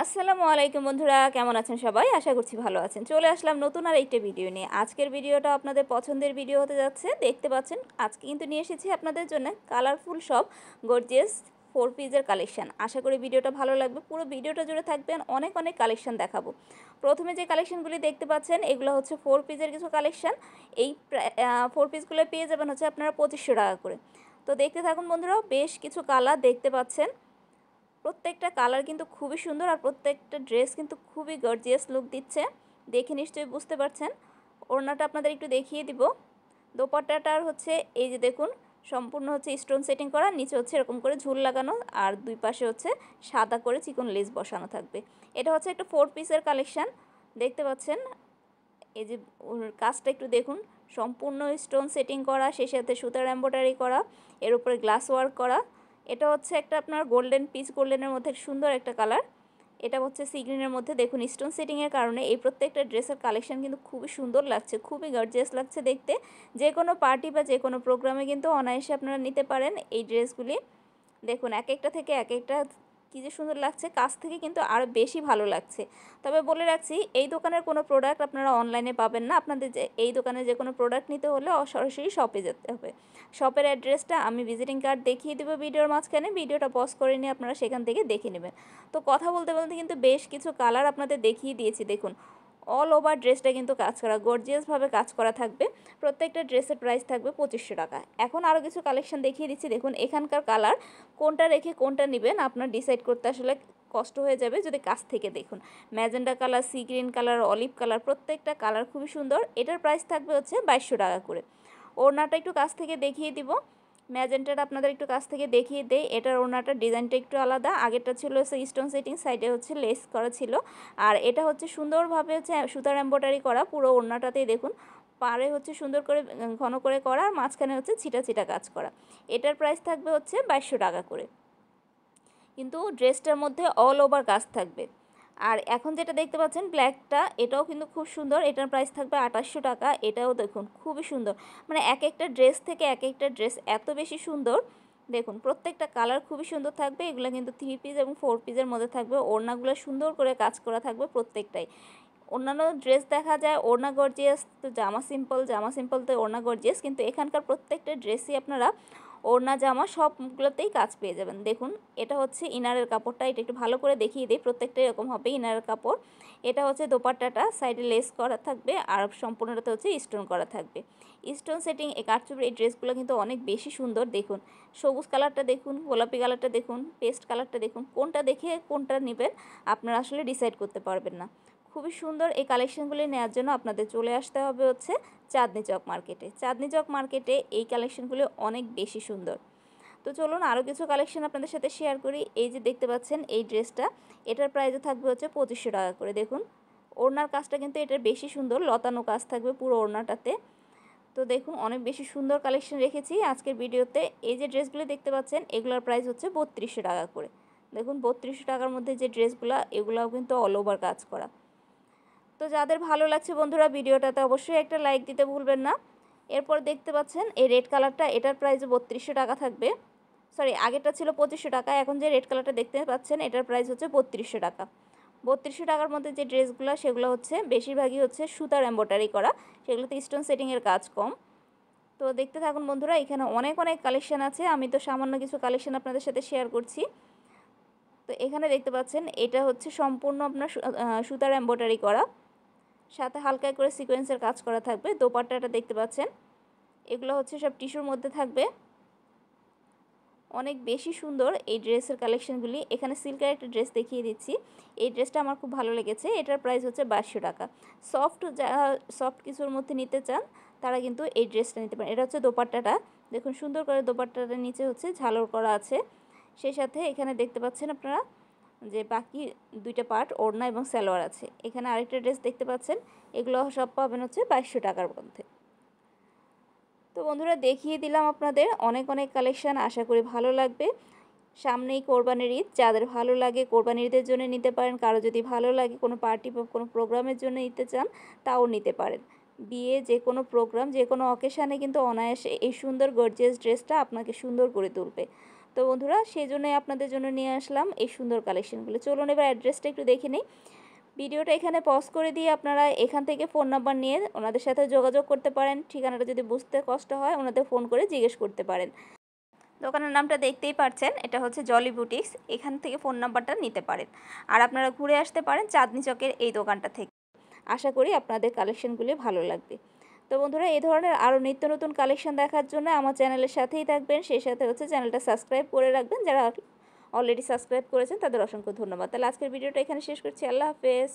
আসসালামু আলাইকুম বন্ধুরা, কেমন আছেন সবাই? আশা করছি ভালো আছেন। চলে আসলাম নতুন আর একটা ভিডিও নিয়ে। আজকের ভিডিওটা আপনাদের পছন্দের ভিডিও হতে যাচ্ছে। দেখতে পাচ্ছেন আজকে কিন্তু নিয়ে এসেছি আপনাদের জন্য কালারফুল সব গর্জিয়াস 4 পিসের কালেকশন। আশা করি ভিডিওটা ভালো লাগবে। পুরো ভিডিওটা জুড়ে থাকবেন, অনেক অনেক কালেকশন দেখাবো। প্রথমে যে কালেকশনগুলি দেখতে পাচ্ছেন এগুলো হচ্ছে 4 পিসের কিছু কালেকশন। এই 4 পিসগুলো পেয়ে যাবেন হচ্ছে আপনারা 2500 টাকা করে। তো দেখতে থাকুন বন্ধুরা, বেশ কিছু কালার দেখতে পাচ্ছেন। প্রত্যেকটা কালার কিন্তু খুবই সুন্দর আর প্রত্যেকটা ড্রেস কিন্তু খুবই গর্জিয়াস লুক দিচ্ছে। দেখে নিশ্চয়ই বুঝতে পারছেন। ওড়নাটা আপনাদের একটু দেখিয়ে দিব। দোপাট্টাটার হচ্ছে এই যে দেখুন, সম্পূর্ণ হচ্ছে স্টোন সেটিং করা, নিচে হচ্ছে এরকম করে ঝুল লাগানো আর দুই পাশে হচ্ছে সাদা করে চিকন লেস বসানো থাকবে। এটা হচ্ছে একটা 4 পিসের কালেকশন। দেখতে পাচ্ছেন এই যে ওর কাজটা একটু দেখুন, সম্পূর্ণ স্টোন সেটিং করা, সেই সাথে সুতার এমব্রয়ডারি করা, এর উপরে গ্লাস ওয়ার্ক করা। এটা হচ্ছে একটা আপনার গোল্ডেন পিচ গোল্ডেনের মধ্যে সুন্দর একটা কালার। এটা হচ্ছে সি গ্রিনের মধ্যে দেখুন স্টোন সেটিংয়ের কারণে এই প্রত্যেকটা ড্রেসের কালেকশন কিন্তু খুবই সুন্দর লাগছে, খুবই গর্জিয়াস লাগছে দেখতে। যে কোনো পার্টি বা যে কোনো প্রোগ্রামে কিন্তু অনায়াসে আপনারা নিতে পারেন এই ড্রেসগুলি। দেখুন এক একটা থেকে এক একটা কী যে সুন্দর লাগছে, কাছ থেকে কিন্তু আরও বেশি ভালো লাগছে। তবে বলে রাখছি, এই দোকানের কোনো প্রোডাক্ট আপনারা অনলাইনে পাবেন না। আপনাদের যে এই দোকানে যে কোনো প্রোডাক্ট নিতে হলে সরাসরি শপে যেতে হবে। শপের অ্যাড্রেসটা আমি ভিজিটিং কার্ড দেখিয়ে দেবো ভিডিওর মাঝখানে, ভিডিওটা পজ করে নিয়ে আপনারা সেখান থেকে দেখে নেবেন। তো কথা বলতে বলতে কিন্তু বেশ কিছু কালার আপনাদের দেখিয়ে দিয়েছি। দেখুন অল ওভার ড্রেসটা কিন্তু কাজ করা, গর্জিয়াসভাবে কাজ করা থাকবে। প্রত্যেকটা ড্রেসের প্রাইস থাকবে 2500 টাকা। এখন আরও কিছু কালেকশন দেখিয়ে দিচ্ছি। দেখুন এখানকার কালার কোনটা রেখে কোনটা নেবেন আপনার ডিসাইড করতে আসলে কষ্ট হয়ে যাবে যদি কাছ থেকে দেখুন। Magenta colour, sea green colour, olive colour, প্রত্যেকটা কালার খুবই সুন্দর। এটার প্রাইস থাকবে হচ্ছে 2200 টাকা করে। ওড়নাটা একটু কাছ থেকে দেখিয়ে দিব। ম্যাজেন্টাটা আপনাদের একটু কাছ থেকে দেখিয়ে দেই। এটার ওড়নাটার ডিজাইনটা একটু আলাদা। আগেরটা ছিল হচ্ছে স্টোন সেটিং, সাইডে হচ্ছে লেস করা ছিল। আর এটা হচ্ছে সুন্দরভাবে হচ্ছে সুতার এমব্রয়ডারি করা, পুরো ওড়নাটাতেই দেখুন পাড়ে হচ্ছে সুন্দর করে ঘন করে করা, আর মাঝখানে হচ্ছে ছিটা ছিটা কাজ করা। এটার প্রাইস থাকবে হচ্ছে 2200 টাকা করে, কিন্তু ড্রেসটার মধ্যে অল ওভার কাজ থাকবে। আর এখন যেটা দেখতে পাচ্ছেন ব্ল্যাকটা, এটাও কিন্তু খুব সুন্দর। এটার প্রাইস থাকবে 2800 টাকা। এটাও দেখুন খুবই সুন্দর, মানে এক একটা ড্রেস থেকে এক একটা ড্রেস এত বেশি সুন্দর। দেখুন প্রত্যেকটা কালার খুবই সুন্দর থাকবে। এগুলো কিন্তু 3 পিস এবং 4 পিসের মধ্যে থাকবে। ওড়নাগুলো সুন্দর করে কাজ করা থাকবে প্রত্যেকটাই। অন্যান্য ড্রেস দেখা যায় ওড়না গর্জিয়াস তো জামা সিম্পল, জামা সিম্পল তো ওড়না গর্জিয়াস, কিন্তু এখানকার প্রত্যেকটা ড্রেসই আপনারা ওড়না জামা সবগুলোতেই কাজ পেয়ে যাবেন। দেখুন এটা হচ্ছে ইনারের কাপড়টা, এটা একটু ভালো করে দেখিয়ে দিই। প্রত্যেকটা এরকম হবে ইনারের কাপড়। এটা হচ্ছে দোপাট্টাটা, সাইডে লেস করা থাকবে আর সম্পূর্ণটাতে হচ্ছে স্টোন করা থাকবে। স্টোন সেটিং এই কাটচুপড়ি এই ড্রেসগুলো কিন্তু অনেক বেশি সুন্দর। দেখুন সবুজ কালারটা দেখুন, গোলাপি কালারটা দেখুন, পেস্ট কালারটা দেখুন, কোনটা দেখে কোনটা নেবেন আপনারা আসলে ডিসাইড করতে পারবেন না। খুবই সুন্দর এই কালেকশনগুলি নেওয়ার জন্য আপনাদের চলে আসতে হবে হচ্ছে চাঁদনি চক মার্কেটে। চাঁদনি চক মার্কেটে এই কালেকশনগুলো অনেক বেশি সুন্দর। তো চলুন আরও কিছু কালেকশন আপনাদের সাথে শেয়ার করি। এই যে দেখতে পাচ্ছেন এই ড্রেসটা, এটার প্রাইসও থাকবে হচ্ছে 2500 টাকা করে। দেখুন ওড়নার কাজটা কিন্তু এটার বেশি সুন্দর, লতানো কাজ থাকবে পুরো ওড়নাটাতে। তো দেখুন অনেক বেশি সুন্দর কালেকশন রেখেছি আজকের ভিডিওতে। এই যে ড্রেসগুলো দেখতে পাচ্ছেন এগুলোর প্রাইস হচ্ছে 3200 টাকা করে। দেখুন 3200 টাকার মধ্যে যে ড্রেসগুলো, এগুলোও কিন্তু অল ওভার কাজ করা। তো যাদের ভালো লাগছে বন্ধুরা ভিডিওটাতে অবশ্যই একটা লাইক দিতে ভুলবেন না। এরপর দেখতে পাচ্ছেন এই রেড কালারটা, এটার প্রাইস 3200 টাকা থাকবে। সরি, আগেরটা ছিল 2500 টাকা, এখন যে রেড কালারটা দেখতে পাচ্ছেন এটার প্রাইস হচ্ছে 3200 টাকা। 3200 টাকার মধ্যে যে ড্রেসগুলো সেগুলো হচ্ছে বেশিরভাগই হচ্ছে সুতার এমব্রয়ডারি করা, সেগুলোতে স্টোন সেটিংয়ের কাজ কম। তো দেখতে থাকুন বন্ধুরা, এখানে অনেক অনেক কালেকশন আছে। আমি তো সামান্য কিছু কালেকশন আপনাদের সাথে শেয়ার করছি। তো এখানে দেখতে পাচ্ছেন এটা হচ্ছে সম্পূর্ণ আপনার সুতার এমব্রয়ডারি করা, সাথে হালকা করে সিকোয়েন্সের কাজ করা থাকবে। দোপাট্টাটা দেখতে পাচ্ছেন এগুলো হচ্ছে সব টিস্যুর মধ্যে থাকবে। অনেক বেশি সুন্দর এই ড্রেসের কালেকশনগুলি। এখানে সিল্কের একটা ড্রেস দেখিয়ে দিচ্ছি। এই ড্রেসটা আমার খুব ভালো লেগেছে। এটার প্রাইস হচ্ছে 2200 টাকা। যারা সফট কিছুর মধ্যে নিতে চান তারা কিন্তু এই ড্রেসটা নিতে পারেন। এটা হচ্ছে দোপাট্টাটা, দেখুন সুন্দর করে দোপাট্টাটার নিচে হচ্ছে ঝালর করা আছে। সেই সাথে এখানে দেখতে পাচ্ছেন আপনারা যে বাকি দুইটা পার্ট ওড়না এবং সালোয়ার আছে। এখানে আরেকটা ড্রেস দেখতে পাচ্ছেন, এগুলো সব পাবেন হচ্ছে 2200 টাকার মধ্যে। তো বন্ধুরা দেখিয়ে দিলাম আপনাদের অনেক অনেক কালেকশান, আশা করি ভালো লাগবে। সামনেই কোরবানির ঈদ, যাদের ভালো লাগে কোরবানির ঈদের জন্য নিতে পারেন। কারো যদি ভালো লাগে কোনো পার্টি বা কোনো প্রোগ্রামের জন্য নিতে চান তাও নিতে পারেন। বিয়ে যে কোনো প্রোগ্রাম যে কোনো অকেশানে কিন্তু অনায়াসে এই সুন্দর গর্জিয়াস ড্রেসটা আপনাকে সুন্দর করে তুলবে। তো বন্ধুরা সেই জন্যই আপনাদের জন্য নিয়ে আসলাম এই সুন্দর কালেকশনগুলো। চলুন এবার অ্যাড্রেসটা একটু দেখে নিই। ভিডিওটা এখানে পজ করে দিয়ে আপনারা এখান থেকে ফোন নাম্বার নিয়ে ওনাদের সাথে যোগাযোগ করতে পারেন। ঠিকানাটা যদি বুঝতে কষ্ট হয় ওনাদের ফোন করে জিজ্ঞেস করতে পারেন। দোকানের নামটা দেখতেই পাচ্ছেন, এটা হচ্ছে জলি বুটিক্স। এখান থেকে ফোন নাম্বারটা নিতে পারেন। আর আপনারা ঘুরে আসতে পারেন চাঁদনি চকের এই দোকানটা থেকে। আশা করি আপনাদের কালেকশনগুলি ভালো লাগবে। তো বন্ধুরা এই ধরনের আরও নিত্য নতুন কালেকশন দেখার জন্য আমার চ্যানেলের সাথেই থাকবেন। সেই সাথে হচ্ছে চ্যানেলটা সাবস্ক্রাইব করে রাখবেন। যারা অলরেডি সাবস্ক্রাইব করেছেন তাদের অসংখ্য ধন্যবাদ। তাহলে আজকের ভিডিওটা এখানে শেষ করছি। আল্লাহ হাফেজ।